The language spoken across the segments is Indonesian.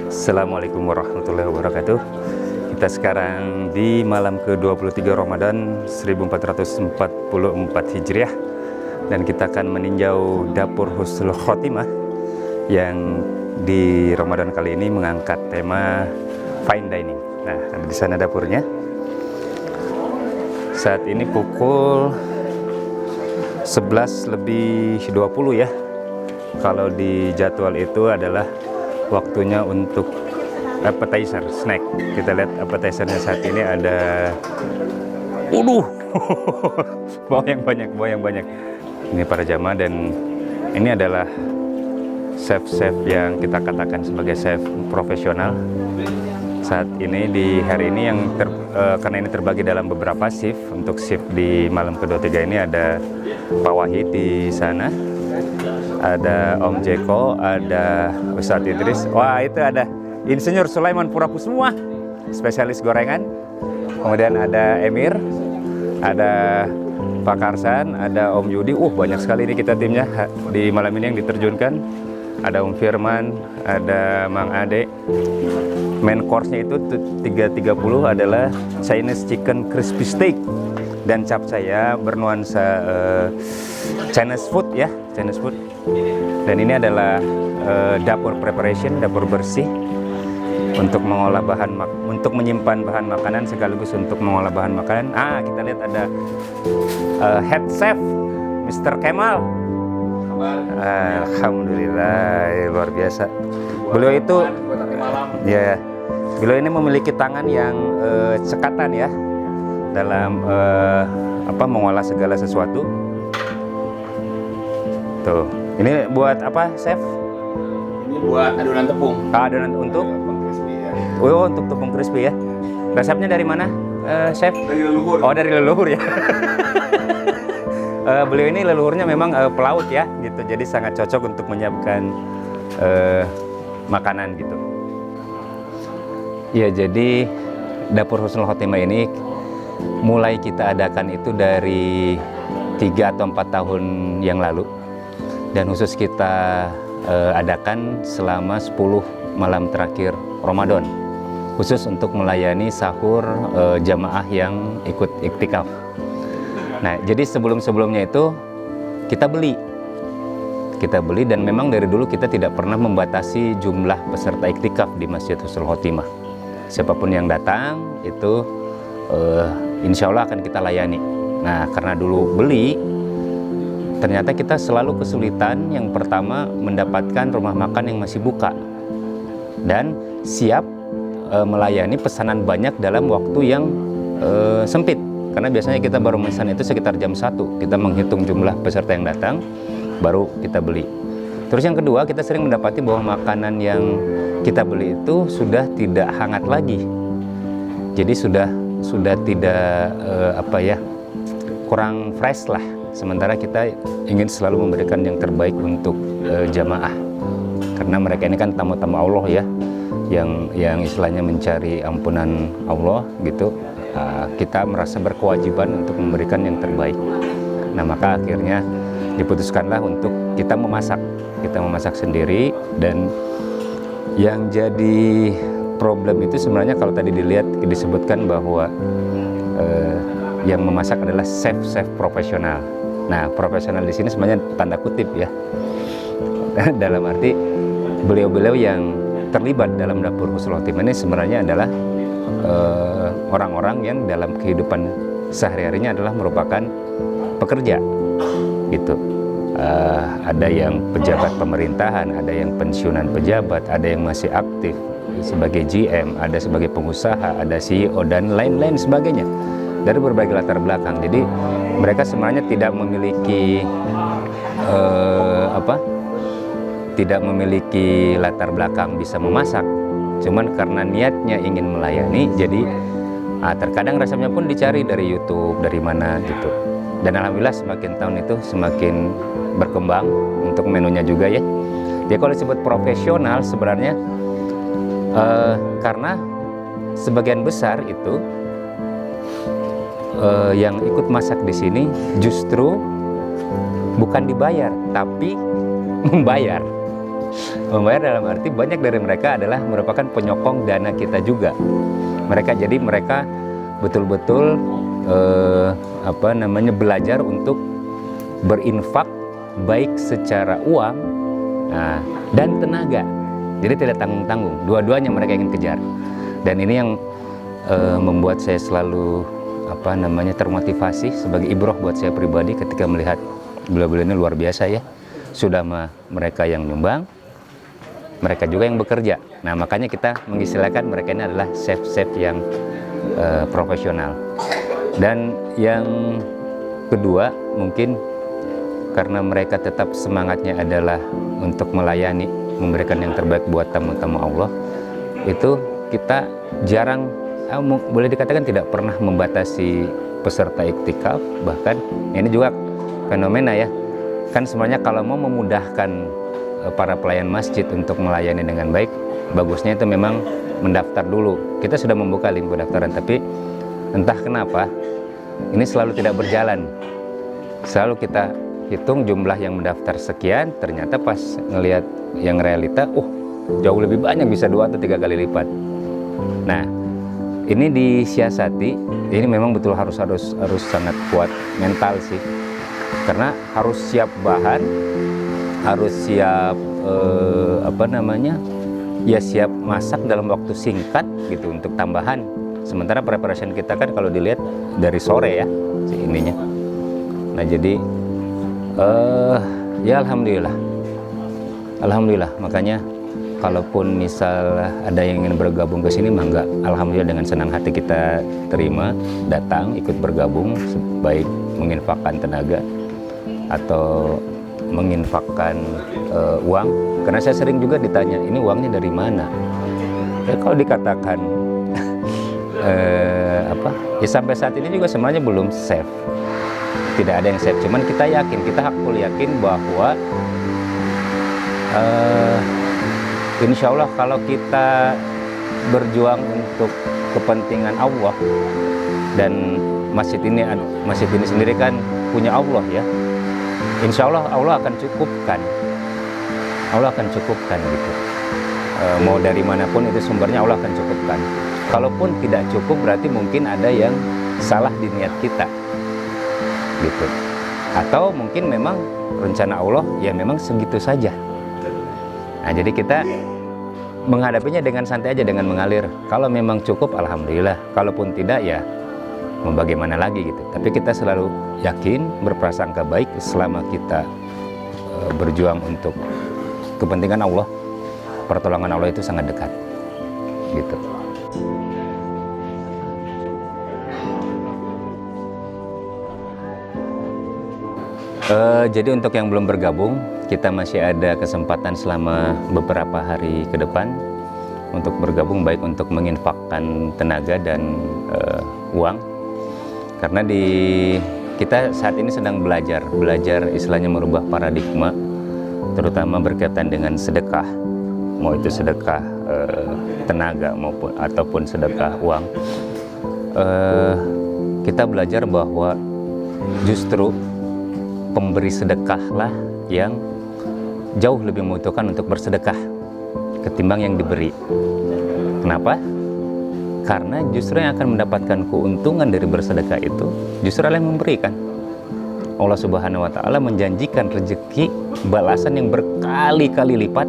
Assalamualaikum warahmatullahi wabarakatuh. Kita sekarang di malam ke-23 Ramadan 1444 Hijriah, dan kita akan meninjau dapur Husnul Khotimah yang di Ramadan kali ini mengangkat tema fine dining. Nah, di sana dapurnya. Saat ini pukul 11:20 ya. Kalau di jadwal itu adalah waktunya untuk appetizer, snack. Kita lihat appetizernya saat ini ada bawang yang banyak. Ini para jamaah, dan ini adalah chef-chef yang kita katakan sebagai chef profesional. Saat ini di hari ini yang karena ini terbagi dalam beberapa shift. Untuk shift di malam ke-23 ini ada Pak Wahid di sana, ada Om Jeko, ada Ustadz Idris. Wah, itu ada Insinyur Sulaiman Purakusuma, spesialis gorengan. Kemudian ada Emir, ada Pak Karsan, ada Om Yudi. Banyak sekali ini kita timnya di malam ini yang diterjunkan. Ada Om Firman, ada Mang Ade. Main course-nya itu 3.30 adalah Chinese Chicken Crispy Steak dan capcay ya, bernuansa Chinese food ya, Chinese food. Dan ini adalah dapur preparation, dapur bersih untuk mengolah untuk menyimpan bahan makanan sekaligus untuk mengolah bahan makanan. Kita lihat ada head chef Mr. Kemal. Alhamdulillah, luar biasa. Beliau itu ya, beliau ini memiliki tangan yang cekatan ya dalam mengolah segala sesuatu. Tuh, ini buat apa, chef? Ini buat adonan tepung. Adonan untuk crispy ya. untuk tepung crispy ya. Resepnya dari mana, chef? Dari leluhur. Oh, dari leluhur ya. Beliau ini leluhurnya memang pelaut ya, gitu. Jadi sangat cocok untuk menyiapkan makanan gitu. Ya, jadi dapur Husnul Khotimah ini mulai kita adakan itu dari 3 atau 4 tahun yang lalu, dan khusus kita adakan selama 10 malam terakhir Ramadan, khusus untuk melayani sahur jamaah yang ikut iktikaf. Nah, jadi sebelumnya itu kita beli, dan memang dari dulu kita tidak pernah membatasi jumlah peserta iktikaf di Masjid Husnul Khotimah. Siapapun yang datang itu insya Allah akan kita layani. Nah, karena dulu beli, ternyata kita selalu kesulitan. Yang pertama, mendapatkan rumah makan yang masih buka dan siap melayani pesanan banyak dalam waktu yang sempit. Karena biasanya kita baru memesan itu sekitar jam 1. Kita menghitung jumlah peserta yang datang, baru kita beli. Terus yang kedua, kita sering mendapati bahwa makanan yang kita beli itu sudah tidak hangat lagi. Jadi sudah tidak kurang fresh lah. Sementara kita ingin selalu memberikan yang terbaik untuk jamaah. Karena mereka ini kan tamu-tamu Allah ya, yang istilahnya mencari ampunan Allah gitu. Kita merasa berkewajiban untuk memberikan yang terbaik. Nah, maka akhirnya diputuskanlah untuk kita memasak sendiri. Dan yang jadi problem itu sebenarnya kalau tadi disebutkan bahwa yang memasak adalah chef profesional. Nah, profesional di sini sebenarnya tanda kutip ya. Dalam arti beliau-beliau yang terlibat dalam dapur Husnul Khotimah ini sebenarnya adalah orang-orang yang dalam kehidupan sehari-harinya adalah merupakan pekerja gitu. Ada yang pejabat pemerintahan, ada yang pensiunan pejabat, ada yang masih aktif sebagai GM, ada sebagai pengusaha, ada CEO dan lain-lain sebagainya dari berbagai latar belakang. Jadi mereka sebenarnya tidak memiliki latar belakang bisa memasak. Cuman karena niatnya ingin melayani, jadi terkadang resepnya pun dicari dari YouTube, dari mana gitu. Dan alhamdulillah semakin tahun itu semakin berkembang untuk menunya juga ya. Jadi kalau disebut profesional sebenarnya karena sebagian besar itu yang ikut masak di sini justru bukan dibayar, tapi membayar. Membayar dalam arti banyak dari mereka adalah merupakan penyokong dana kita juga. Mereka betul-betul belajar untuk berinfak baik secara uang dan tenaga. Jadi tidak tanggung-tanggung. Dua-duanya mereka ingin kejar. Dan ini yang membuat saya selalu termotivasi sebagai ibroh buat saya pribadi ketika melihat beliau-beliau ini luar biasa ya. Sudah mereka yang nyumbang, mereka juga yang bekerja. Nah, makanya kita mengistilahkan mereka ini adalah chef-chef yang profesional. Dan yang kedua, mungkin karena mereka tetap semangatnya adalah untuk melayani, memberikan yang terbaik buat tamu-tamu Allah, itu kita jarang, boleh dikatakan tidak pernah membatasi peserta iktikaf. Bahkan ini juga fenomena ya, kan sebenarnya kalau mau memudahkan para pelayan masjid untuk melayani dengan baik, bagusnya itu memang mendaftar dulu. Kita sudah membuka link pendaftaran, tapi entah kenapa ini selalu tidak berjalan. Selalu kita hitung jumlah yang mendaftar sekian, ternyata pas ngelihat yang realita, jauh lebih banyak, bisa 2 atau 3 kali lipat. Nah, ini disiasati. Ini memang betul harus sangat kuat mental sih, karena harus siap bahan, harus siap siap masak dalam waktu singkat gitu untuk tambahan. Sementara preparation kita kan kalau dilihat dari sore ya ininya. Nah, jadi ya alhamdulillah, makanya kalaupun misal ada yang ingin bergabung ke sini, mangga, alhamdulillah dengan senang hati kita terima, datang ikut bergabung, baik menginfakkan tenaga atau menginfakkan uang. Karena saya sering juga ditanya, ini uangnya dari mana? Ya kalau dikatakan ya sampai saat ini juga sebenarnya belum safe, tidak ada yang safe. Cuman kita yakin, kita hakul yakin bahwa insya Allah kalau kita berjuang untuk kepentingan Allah, dan masjid ini sendiri kan punya Allah ya, insya Allah Allah akan cukupkan gitu. Mau dari manapun itu sumbernya Allah akan cukupkan. Kalaupun tidak cukup berarti mungkin ada yang salah di niat kita gitu, atau mungkin memang rencana Allah ya memang segitu saja. Nah, jadi kita menghadapinya dengan santai aja, dengan mengalir. Kalau memang cukup, alhamdulillah. Kalaupun tidak, ya mau bagaimana lagi gitu. Tapi kita selalu yakin, berprasangka baik selama kita berjuang untuk kepentingan Allah. Pertolongan Allah itu sangat dekat gitu. Jadi untuk yang belum bergabung, kita masih ada kesempatan selama beberapa hari ke depan untuk bergabung, baik untuk menginfakkan tenaga dan uang. Karena kita saat ini sedang belajar istilahnya merubah paradigma, terutama berkaitan dengan sedekah, mau itu sedekah tenaga ataupun sedekah uang. Kita belajar bahwa justru pemberi sedekahlah yang jauh lebih membutuhkan untuk bersedekah ketimbang yang diberi. Kenapa? Karena justru yang akan mendapatkan keuntungan dari bersedekah itu justru yang memberikan. Allah Subhanahu wa Ta'ala menjanjikan rezeki balasan yang berkali-kali lipat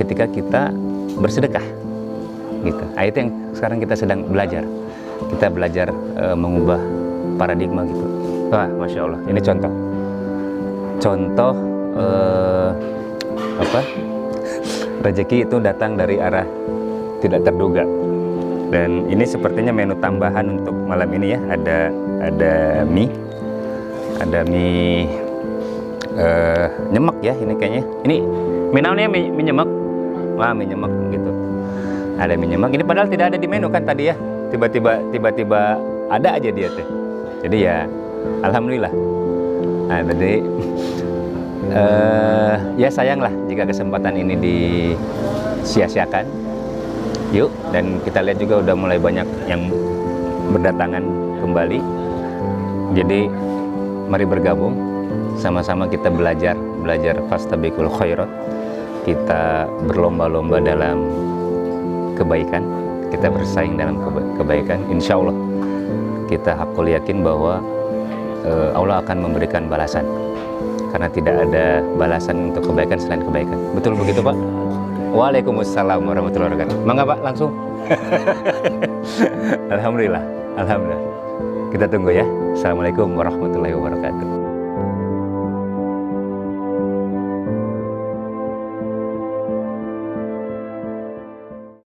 ketika kita bersedekah gitu. Itu yang sekarang kita sedang belajar. Kita belajar mengubah paradigma gitu. Wah, Masya Allah, ini contoh rezeki itu datang dari arah tidak terduga. Dan ini sepertinya menu tambahan untuk malam ini ya. Ada mie nyemek ya ini kayaknya. Ini mie naonnya, mie nyemek. Wah, mie nyemek gitu. Ada mie nyemek. Ini padahal tidak ada di menu kan tadi ya. Tiba-tiba ada aja dia tuh. Jadi ya alhamdulillah. Nah, jadi ya sayanglah jika kesempatan ini disia-siakan. Yuk, dan kita lihat juga udah mulai banyak yang berdatangan kembali. Jadi mari bergabung sama-sama kita belajar fastabiqul khairat. Kita berlomba-lomba dalam kebaikan, kita bersaing dalam kebaikan. Insya Allah kita hakul yakin bahwa Allah akan memberikan balasan, karena tidak ada balasan untuk kebaikan selain kebaikan. Betul begitu Pak? Waalaikumsalam warahmatullahi wabarakatuh. Mangga Pak, langsung. Alhamdulillah. Kita tunggu ya. Assalamualaikum warahmatullahi wabarakatuh.